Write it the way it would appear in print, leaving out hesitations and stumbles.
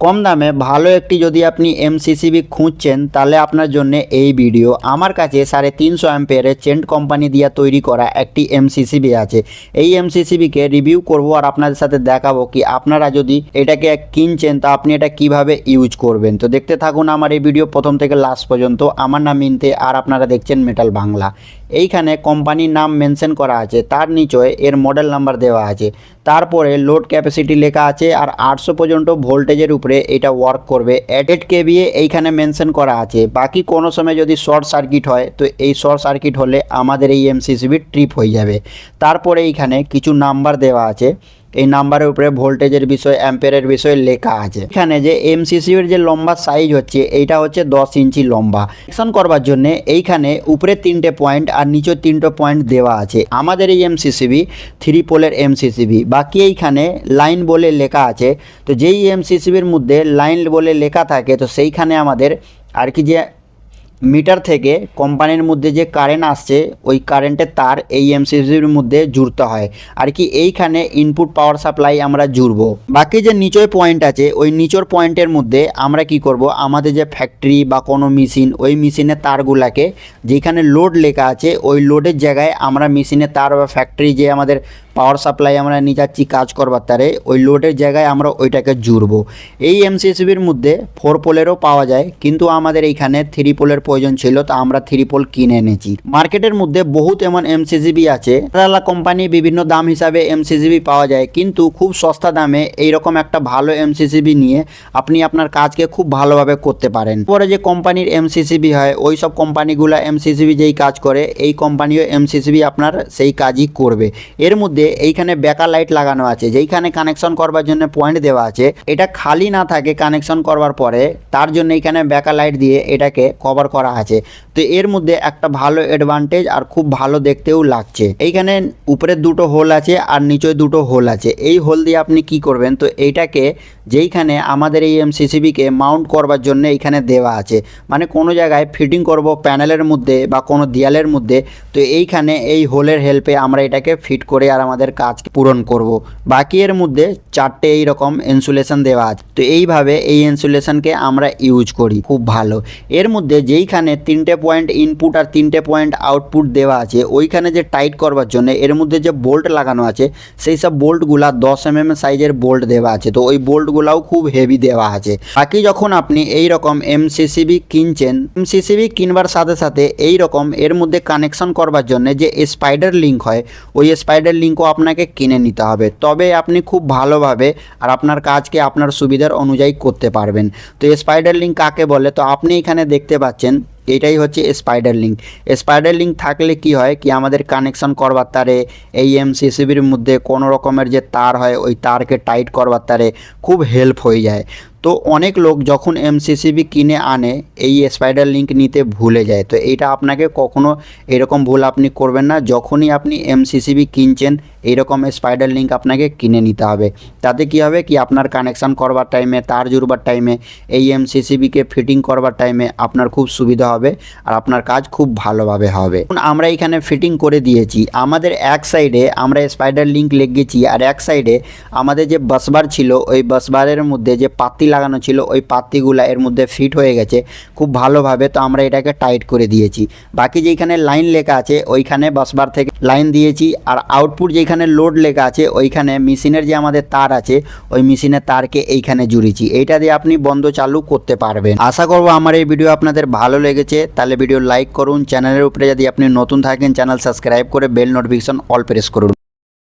কম দামে ভালো একটি যদি আপনি এমসিসিবি খুঁজছেন তাহলে আপনার জন্য এই ভিডিও। আমার কাছে 350 অ্যাম্পিয়ারের চেন্ট কোম্পানি দিয়ে তৈরি করা একটি এমসিসিবি আছে। এই এমসিসিবিকে রিভিউ করব আর আপনাদের সাথে দেখাবো কি আপনারা যদি এটাকে কিনছেন তা আপনি এটা কিভাবে ইউজ করবেন। তো দেখতে থাকুন আমার এই ভিডিও প্রথম থেকে লাস্ট পর্যন্ত। আমার নাম মিন্তে আর আপনারা দেখছেন মেটাল বাংলা। এইখানে কোম্পানির নাম মেনশন করা আছে, তার নিচে এর মডেল নাম্বার দেওয়া আছে, তারপরে লোড ক্যাপাসিটি লেখা আছে আর 800 পর্যন্ত ভোল্টেজের উপরে এটা ওয়ার্ক করবে। 8 কেভিএ এইখানে মেনশন করা আছে। বাকি কোনো সময় যদি শর্ট সার্কিট হয় তো এই শর্ট সার্কিট হলে আমাদের এই এমসিসিবি ট্রিপ হয়ে যাবে। তারপরে এইখানে কিছু নাম্বার দেওয়া আছে, এই নাম্বারের উপরে ভোল্টেজের বিষয় অ্যাম্পিয়ারের বিষয় লেখা আছে। এখানে যে এমসিসিবির যে লম্বা সাইজ হচ্ছে এইটা হচ্ছে 10 ইঞ্চি লম্বা। কানেকশন করবার জন্য এইখানে উপরে 3টে পয়েন্ট আর নিচে 3টে পয়েন্ট দেওয়া আছে। আমাদের এই এমসিসিবি 3 পোলের এমসিসিবি। বাকি এইখানে লাইন বলে লেখা আছে। তো যেই এমসিসিবির মধ্যে লাইন বলে লেখা থাকে তো সেইখানে আমাদের আর কি যে মিটার থেকে কোম্পানির মধ্যে যে কারেন্ট আসছে ওই কারেন্টের তার এই এমসিসিবির মধ্যে জুড়তে হয় আর কি। এইখানে ইনপুট পাওয়ার সাপ্লাই আমরা জুড়বো। বাকি যে নিচের পয়েন্ট আছে ওই নিচের পয়েন্টের মধ্যে আমরা কি করব, আমাদের যে ফ্যাক্টরি বা কোনো মেশিন ওই মেশিনের তারগুলাকে যেখানে লোড লেখা আছে ওই লোডের জায়গায় আমরা মেশিনের তার বা ফ্যাক্টরি যে আমাদের পাওয়ার সাপ্লাই আমরা নিয়ে যাচ্ছি কাজ করবার তারে ওই লোডের জায়গায় আমরা ওইটাকে জুড়বো। এই এমসিসিবির মধ্যে 4 পোলেরও পাওয়া যায়, কিন্তু আমাদের এইখানে 3 পোলের প্রয়োজন ছিল তো আমরা 3 পোল কিনে এনেছি। মার্কেটের মধ্যে বহুত এমন এমসিসিবি আছে, তারা কোম্পানি বিভিন্ন দাম হিসাবে এমসিসিবি পাওয়া যায়, কিন্তু খুব সস্তা দামে এইরকম একটা ভালো এমসিসিবি নিয়ে আপনি আপনার কাজকে খুব ভালোভাবে করতে পারেন। পরে যে কোম্পানির এমসিসিবি হয় ওই সব কোম্পানিগুলো এমসিসিবি যেই কাজ করে এই কোম্পানিও এমসিসিবি আপনার সেই কাজই করবে। এর মধ্যে এইখানে ব্যাকার লাইট লাগানো আছে, যেইখানে কানেকশন করবার জন্য পয়েন্ট দেওয়া আছে এটা খালি না থাকে কানেকশন করবার পরে, তার জন্য এইখানে ব্যাকার লাইট দিয়ে এটাকে কভার করা আছে। তো এর মধ্যে একটা ভালো অ্যাডভান্টেজ আর খুব ভালো দেখতেও লাগছে। এইখানে উপরে 2টো হোল আছে আর নিচে 2টো হোল আছে। এই হোল দিয়ে আপনি কি করবেন, তো এইটাকে যেইখানে আমাদের এই এমসিসিবিকে মাউন্ট করবার জন্য এইখানে দেওয়া আছে, মানে কোনো জায়গায় ফিটিং করব প্যানেলের মধ্যে বা কোনো দেয়ালের মধ্যে, তো এইখানে এই হোলের হেল্পে আমরা এটাকে ফিট করে আর আমাদের কাজ পূরণ করব। বাকি এর মধ্যে 4টে এইরকম ইনসুলেশন দেওয়া আছে। তো এইভাবে এই ইনসুলেশনকে আমরা ইউজ করি, খুব ভালো। এর মধ্যে যেইখানে 3টে পয়েন্ট ইনপুট আর 3টে পয়েন্ট আউটপুট দেওয়া আছে ওইখানে যে টাইট করবার জন্য এর মধ্যে যে বোল্ট লাগানো আছে সেই সব বোল্টগুলা 10 mm সাইজের বোল্ট দেওয়া আছে। তো ওই বোল্টগুলাও খুব হেভি দেওয়া আছে। বাকি যখন আপনি এই রকম এমসিসিবি কিনছেন, এমসিসিবি কিনবার সাথে সাথে এই রকম এর মধ্যে কানেকশন করবার জন্য যে স্পাইডার লিঙ্ক হয় ওই স্পাইডার লিঙ্কও আপনাকে কিনে নিতে হবে, তবে আপনি খুব ভালোভাবে আর আপনার কাজকে আপনার সুবিধার অনুযায়ী করতে পারবেন। তো স্পাইডার লিঙ্ক কাকে বলে, তো আপনি এখানে দেখতে পাচ্ছেন এটাই হচ্ছে স্পাইডার লিঙ্ক। স্পাইডার লিঙ্ক থাকলে কি হয় কি আমাদের কানেকশন করবার তারে এই এমসিসিবির মধ্যে কোনো রকমের যে তার হয় ওই তারকে টাইট করবার তারে খুব হেল্প হয়ে যায়। তো অনেক লোক যখন এমসিসিবি কিনে আনে এই স্পাইডার লিঙ্ক নিতে ভুলে যায়। তো এইটা আপনাকে কখনো এরকম ভুল আপনি করবেন না। যখনই আপনি এমসিসিবি কিনছেন এইরকম স্পাইডার লিঙ্ক আপনাকে কিনে নিতে হবে। তাতে কি হবে কি আপনার কানেকশান করবার টাইমে তার জুড়বার টাইমে এই এমসিসিবিকে ফিটিং করবার টাইমে আপনার খুব সুবিধা হবে আর আপনার কাজ খুব ভালোভাবে হবে। আমরা এখানে ফিটিং করে দিয়েছি। আমাদের এক সাইডে আমরা স্পাইডার লিঙ্ক লেগেছি আর এক সাইডে আমাদের যে বাসবার ছিল ওই বাসবারের মধ্যে যে পাতি লাগানো ছিল ওই পাতিগুলা এর মধ্যে ফিট হয়ে গেছে খুব ভালোভাবে। তো আমরা এটাকে টাইট করে দিয়েছি। বাকি যেখানে লাইন লেখা আছে ওইখানে বাসবার থেকে লাইন দিয়েছি আর আউটপুট যেখানে লোড লেখা আছে ওইখানে মেশিনের যে আমাদের তার আছে ওই মেশিনের তারকে এইখানে জুড়েছি। এইটা দিয়ে আপনি বন্ধ চালু করতে পারবেন। আশা করব আমার এই ভিডিও আপনাদের ভালো লেগেছে। তাহলে ভিডিও লাইক করুন, চ্যানেলের উপরে যদি আপনি নতুন থাকেন চ্যানেল সাবস্ক্রাইব করে বেল নোটিফিকেশন অল প্রেস করুন।